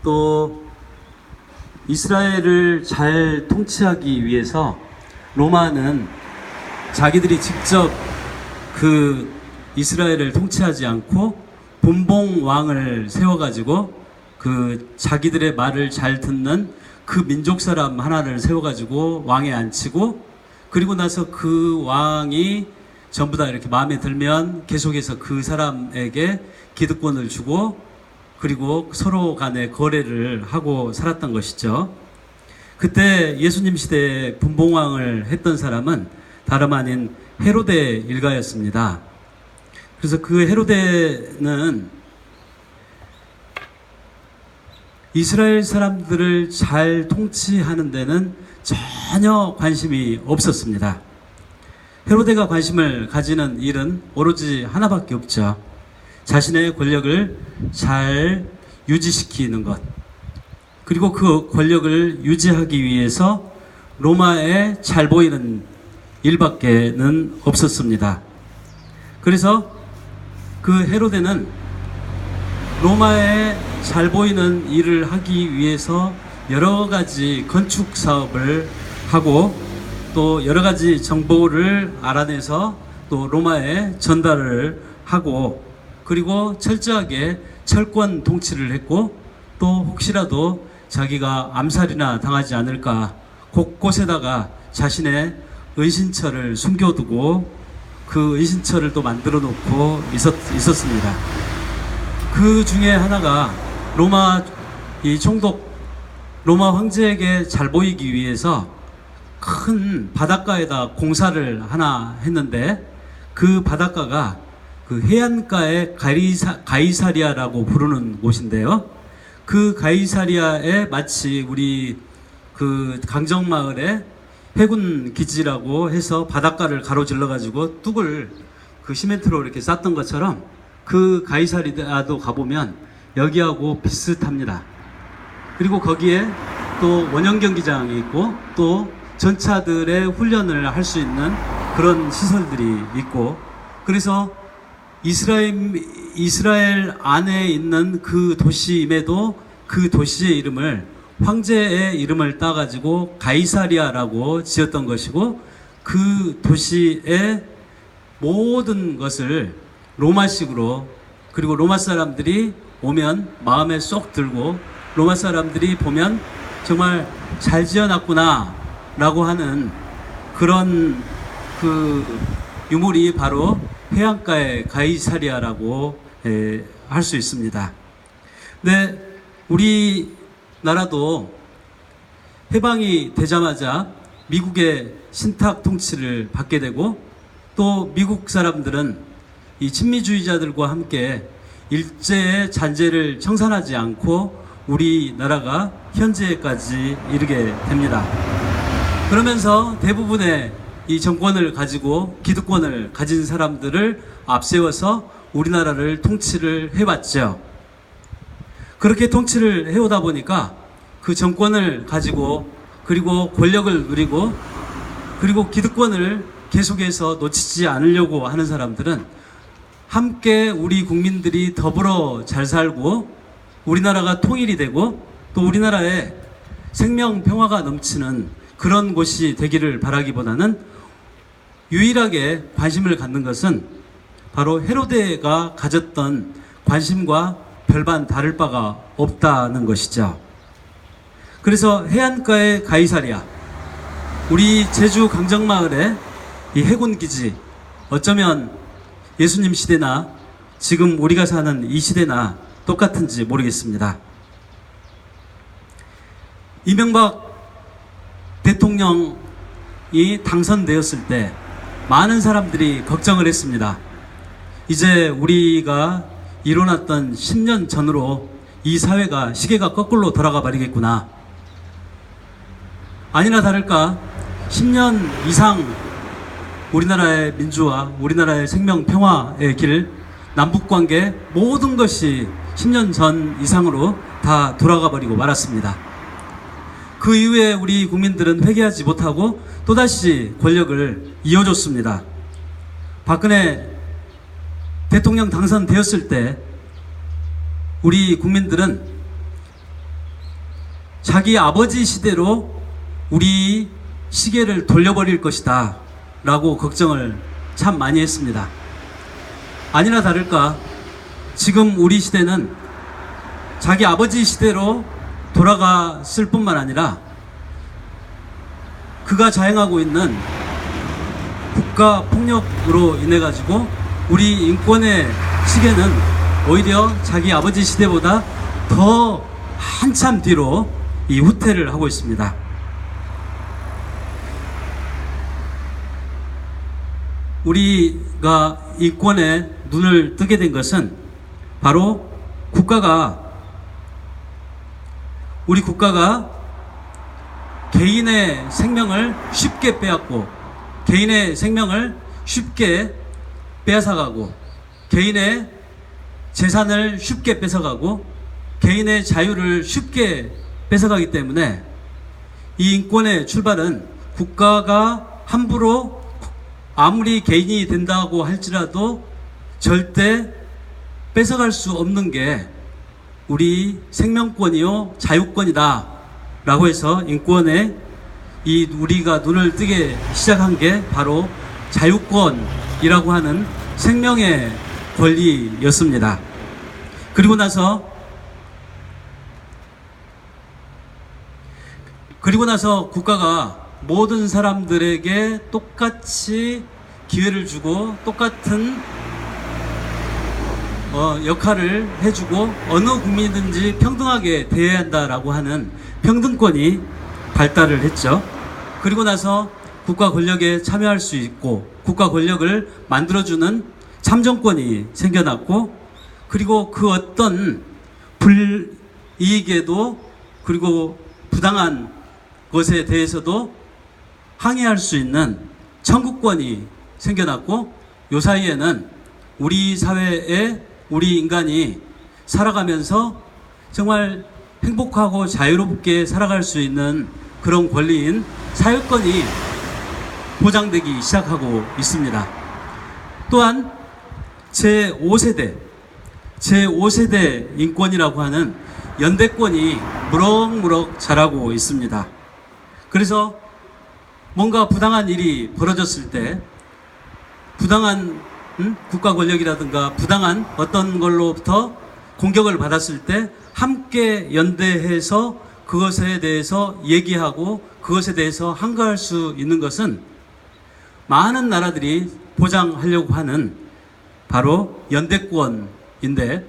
또 이스라엘을 잘 통치하기 위해서 로마는 자기들이 직접 그 이스라엘을 통치하지 않고 분봉 왕을 세워가지고 그 자기들의 말을 잘 듣는 그 민족 사람 하나를 세워가지고 왕에 앉히고, 그리고 나서 그 왕이 전부 다 이렇게 마음에 들면 계속해서 그 사람에게 기득권을 주고, 그리고 서로 간에 거래를 하고 살았던 것이죠. 그때 예수님 시대에 분봉왕을 했던 사람은 다름 아닌 헤로데 일가였습니다. 그래서 그 헤로데는 이스라엘 사람들을 잘 통치하는 데는 전혀 관심이 없었습니다. 헤로데가 관심을 가지는 일은 오로지 하나밖에 없죠. 자신의 권력을 잘 유지시키는 것, 그리고 그 권력을 유지하기 위해서 로마에 잘 보이는 일밖에는 없었습니다. 그래서 그 헤로데는 로마에 잘 보이는 일을 하기 위해서 여러 가지 건축 사업을 하고, 또 여러 가지 정보를 알아내서 또 로마에 전달을 하고, 그리고 철저하게 철권 통치를 했고, 또 혹시라도 자기가 암살이나 당하지 않을까 곳곳에다가 자신의 은신처를 숨겨두고 그 은신처를 또 만들어 놓고 있었습니다. 그 중에 하나가 이 총독 로마 황제에게 잘 보이기 위해서 큰 바닷가에다 공사를 하나 했는데, 그 바닷가가 그 해안가의 가이사리아라고 부르는 곳인데요. 그 가이사리아에 마치 우리 그 강정마을에 해군 기지라고 해서 바닷가를 가로질러 가지고 뚝을 그 시멘트로 이렇게 쌌던 것처럼, 그 가이사리아도 가보면 여기하고 비슷합니다. 그리고 거기에 또 원형 경기장이 있고, 또 전차들의 훈련을 할 수 있는 그런 시설들이 있고, 그래서 이스라엘 안에 있는 그 도시임에도 그 도시의 이름을 황제의 이름을 따가지고 가이사리아라고 지었던 것이고, 그 도시의 모든 것을 로마식으로, 그리고 로마 사람들이 오면 마음에 쏙 들고, 로마 사람들이 보면 정말 잘 지어놨구나 라고 하는 그런 그 유물이 바로 해안가의 가이사리아라고 할 수 있습니다. 근데 우리나라도 해방이 되자마자 미국의 신탁 통치를 받게 되고, 또 미국 사람들은 이 친미주의자들과 함께 일제의 잔재를 청산하지 않고 우리나라가 현재까지 이르게 됩니다. 그러면서 대부분의 이 정권을 가지고 기득권을 가진 사람들을 앞세워서 우리나라를 통치를 해왔죠. 그렇게 통치를 해오다 보니까 그 정권을 가지고, 그리고 권력을 누리고, 그리고 기득권을 계속해서 놓치지 않으려고 하는 사람들은 함께 우리 국민들이 더불어 잘 살고 우리나라가 통일이 되고 또 우리나라에 생명 평화가 넘치는 그런 곳이 되기를 바라기보다는 유일하게 관심을 갖는 것은 바로 헤로데가 가졌던 관심과 별반 다를 바가 없다는 것이죠. 그래서 해안가의 가이사리아, 우리 제주 강정마을의 이 해군기지, 어쩌면 예수님 시대나 지금 우리가 사는 이 시대나 똑같은지 모르겠습니다. 이명박 대통령이 당선되었을 때 많은 사람들이 걱정을 했습니다. 이제 우리가 일어났던 10년 전으로 이 사회가 시계가 거꾸로 돌아가 버리겠구나. 아니나 다를까 10년 이상 우리나라의 민주화, 우리나라의 생명 평화의 길, 남북관계 모든 것이 10년 전 이상으로 다 돌아가 버리고 말았습니다. 그 이후에 우리 국민들은 회개하지 못하고 또다시 권력을 이어줬습니다. 박근혜 대통령 당선되었을 때 우리 국민들은 자기 아버지 시대로 우리 시계를 돌려버릴 것이다 라고 걱정을 참 많이 했습니다. 아니나 다를까 지금 우리 시대는 자기 아버지 시대로 돌아갔을 뿐만 아니라 그가 자행하고 있는 국가 폭력으로 인해 가지고 우리 인권의 시계는 오히려 자기 아버지 시대보다 더 한참 뒤로 이 후퇴를 하고 있습니다. 우리가 인권에 눈을 뜨게 된 것은 바로 우리 국가가 개인의 생명을 쉽게 빼앗고, 개인의 생명을 쉽게 빼앗아가고, 개인의 재산을 쉽게 뺏어가고, 개인의 자유를 쉽게 뺏어가기 때문에 이 인권의 출발은 국가가 함부로 아무리 개인이 된다고 할지라도 절대 뺏어갈 수 없는 게 우리 생명권이요 자유권이다 라고 해서 인권에 우리가 눈을 뜨게 시작한 게 바로 자유권이라고 하는 생명의 권리였습니다. 그리고 나서 국가가 모든 사람들에게 똑같이 기회를 주고 똑같은 역할을 해주고 어느 국민이든지 평등하게 대해야 한다라고 하는 평등권이 발달을 했죠. 그리고 나서 국가 권력에 참여할 수 있고 국가 권력을 만들어주는 참정권이 생겨났고, 그리고 그 어떤 불이익에도 그리고 부당한 것에 대해서도 항의할 수 있는 청구권이 생겨났고, 요 사이에는 우리 사회에 우리 인간이 살아가면서 정말 행복하고 자유롭게 살아갈 수 있는 그런 권리인 사회권이 보장되기 시작하고 있습니다. 또한 제5세대 인권이라고 하는 연대권이 무럭무럭 자라고 있습니다. 그래서 뭔가 부당한 일이 벌어졌을 때, 부당한 국가 권력이라든가 부당한 어떤 걸로부터 공격을 받았을 때 함께 연대해서 그것에 대해서 얘기하고 그것에 대해서 항거할 수 있는 것은 많은 나라들이 보장하려고 하는 바로 연대권인데,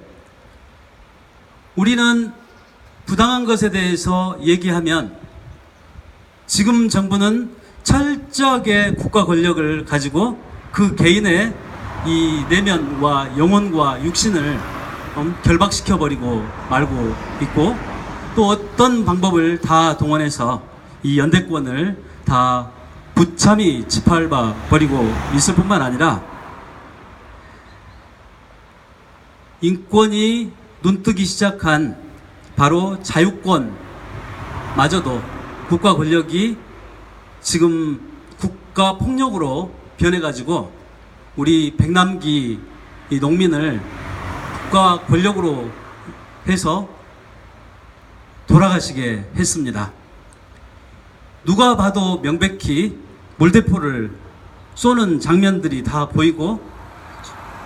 우리는 부당한 것에 대해서 얘기하면 지금 정부는 철저하게 국가 권력을 가지고 그 개인의 이 내면과 영혼과 육신을 결박시켜버리고 말고 있고, 또 어떤 방법을 다 동원해서 이 연대권을 다 부참히 짓밟아 버리고 있을 뿐만 아니라 인권이 눈뜨기 시작한 바로 자유권마저도 국가 권력이 지금 국가 폭력으로 변해가지고 우리 백남기 이 농민을 국가 권력으로 해서 돌아가시게 했습니다. 누가 봐도 명백히 물대포를 쏘는 장면들이 다 보이고,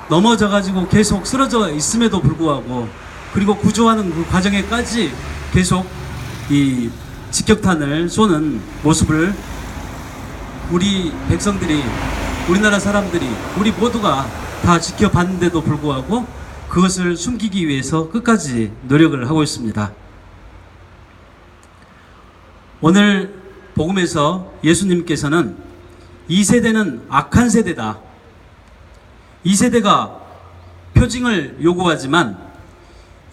넘어져가지고 계속 쓰러져 있음에도 불구하고, 그리고 구조하는 그 과정에까지 계속 이 직격탄을 쏘는 모습을 우리 백성들이, 우리나라 사람들이, 우리 모두가 다 지켜봤는데도 불구하고 그것을 숨기기 위해서 끝까지 노력을 하고 있습니다. 오늘 복음에서 예수님께서는 이 세대는 악한 세대다, 이 세대가 표징을 요구하지만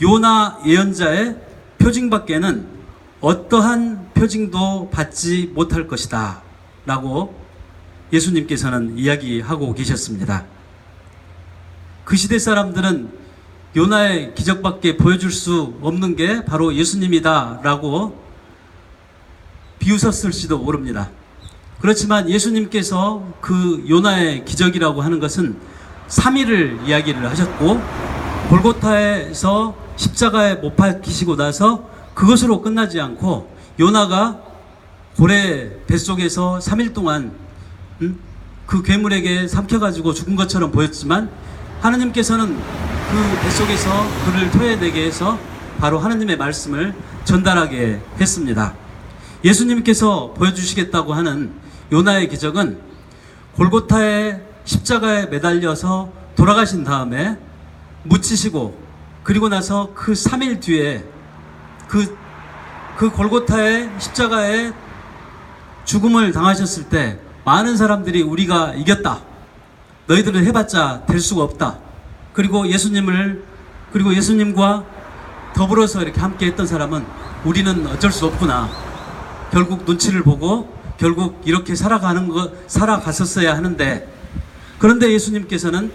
요나 예언자의 표징밖에는 어떠한 표징도 받지 못할 것이다 라고 예수님께서는 이야기하고 계셨습니다. 그 시대 사람들은 요나의 기적밖에 보여줄 수 없는 게 바로 예수님이다 라고 비웃었을지도 모릅니다. 그렇지만 예수님께서 그 요나의 기적이라고 하는 것은 3일을 이야기를 하셨고, 골고타에서 십자가에 못 박히시고 나서 그것으로 끝나지 않고 요나가 고래 뱃속에서 3일 동안 그 괴물에게 삼켜가지고 죽은 것처럼 보였지만 하느님께서는 그 뱃속에서 그를 토해내게 해서 바로 하느님의 말씀을 전달하게 했습니다. 예수님께서 보여주시겠다고 하는 요나의 기적은 골고타의 십자가에 매달려서 돌아가신 다음에 묻히시고 그리고 나서 그 3일 뒤에 그 골고타의 십자가에 죽음을 당하셨을 때 많은 사람들이 우리가 이겼다. 너희들은 해봤자 될 수가 없다. 그리고 예수님과 더불어서 이렇게 함께 했던 사람은 우리는 어쩔 수 없구나. 결국 눈치를 보고 결국 이렇게 살아갔었어야 하는데, 그런데 예수님께서는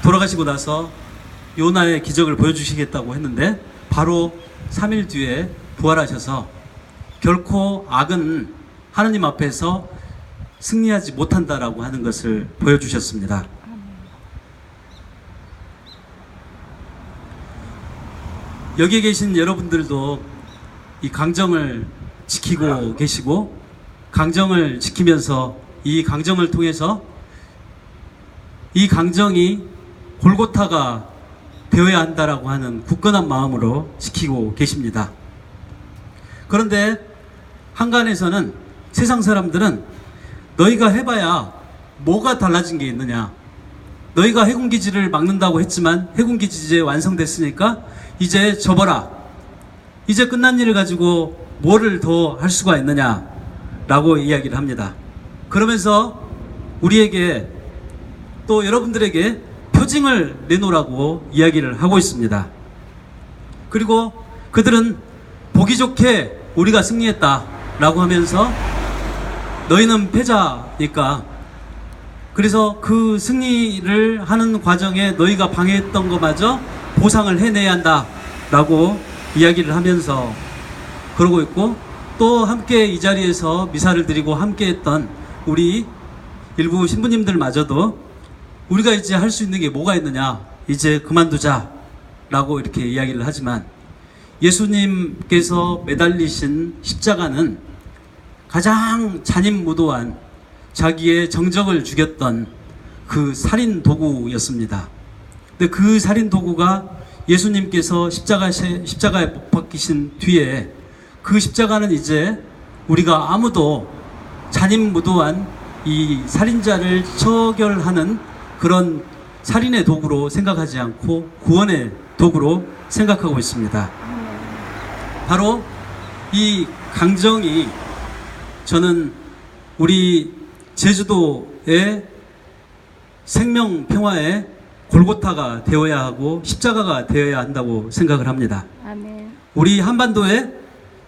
돌아가시고 나서 요나의 기적을 보여주시겠다고 했는데 바로 3일 뒤에 부활하셔서 결코 악은 하느님 앞에서 승리하지 못한다라고 하는 것을 보여주셨습니다. 여기에 계신 여러분들도 이 강정을 지키고 계시고, 강정을 지키면서 이 강정을 통해서 이 강정이 골고타가 되어야 한다라고 하는 굳건한 마음으로 지키고 계십니다. 그런데 한간에서는 세상 사람들은 너희가 해봐야 뭐가 달라진 게 있느냐, 너희가 해군기지를 막는다고 했지만 해군기지 이제 완성됐으니까 이제 접어라, 이제 끝난 일을 가지고 뭐를 더 할 수가 있느냐 라고 이야기를 합니다. 그러면서 우리에게 또 여러분들에게 표징을 내놓으라고 이야기를 하고 있습니다. 그리고 그들은 보기 좋게 우리가 승리했다 라고 하면서 너희는 패자니까, 그래서 그 승리를 하는 과정에 너희가 방해했던 것마저 보상을 해내야 한다 라고 이야기를 하면서 그러고 있고, 또 함께 이 자리에서 미사를 드리고 함께 했던 우리 일부 신부님들마저도 우리가 이제 할 수 있는 게 뭐가 있느냐, 이제 그만두자 라고 이렇게 이야기를 하지만 예수님께서 매달리신 십자가는 가장 잔인무도한 자기의 정적을 죽였던 그 살인 도구였습니다. 근데 그 살인 도구가 예수님께서 십자가에 못 박히신 뒤에 그 십자가는 이제 우리가 아무도 잔인무도한 이 살인자를 처결하는 그런 살인의 도구로 생각하지 않고 구원의 도구로 생각하고 있습니다. 바로 이 강정이 저는 우리 제주도의 생명 평화의 골고타가 되어야 하고 십자가가 되어야 한다고 생각을 합니다. 아멘. 우리 한반도에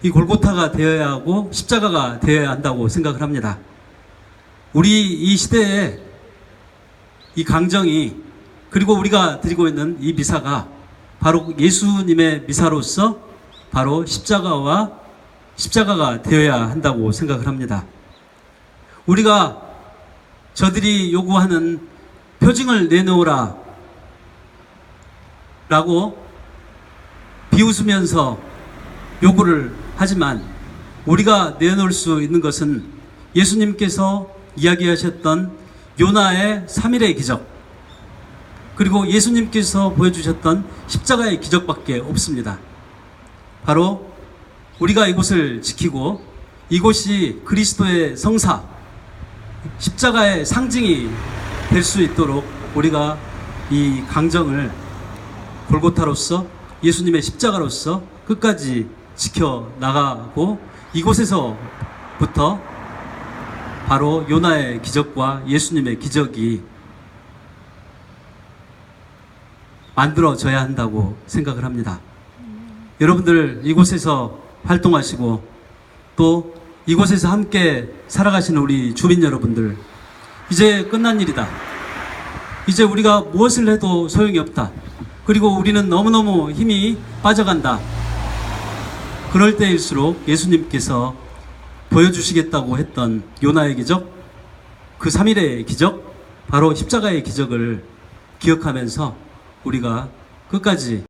이 골고타가 되어야 하고 십자가가 되어야 한다고 생각을 합니다. 우리 이 시대에 이 강정이, 그리고 우리가 드리고 있는 이 미사가 바로 예수님의 미사로서 바로 십자가가 되어야 한다고 생각을 합니다. 우리가 저들이 요구하는 표징을 내놓으라 라고 비웃으면서 요구를 하지만 우리가 내놓을 수 있는 것은 예수님께서 이야기하셨던 요나의 3일의 기적, 그리고 예수님께서 보여주셨던 십자가의 기적밖에 없습니다. 바로 우리가 이곳을 지키고 이곳이 그리스도의 성사, 십자가의 상징이 될 수 있도록 우리가 이 강정을 골고타로서 예수님의 십자가로서 끝까지 지켜나가고, 이곳에서부터 바로 요나의 기적과 예수님의 기적이 만들어져야 한다고 생각을 합니다. 여러분들 이곳에서 활동하시고 또 이곳에서 함께 살아가시는 우리 주민 여러분들, 이제 끝난 일이다. 이제 우리가 무엇을 해도 소용이 없다. 그리고 우리는 너무너무 힘이 빠져간다. 그럴 때일수록 예수님께서 보여주시겠다고 했던 요나의 기적, 그 3일의 기적, 바로 십자가의 기적을 기억하면서 우리가 끝까지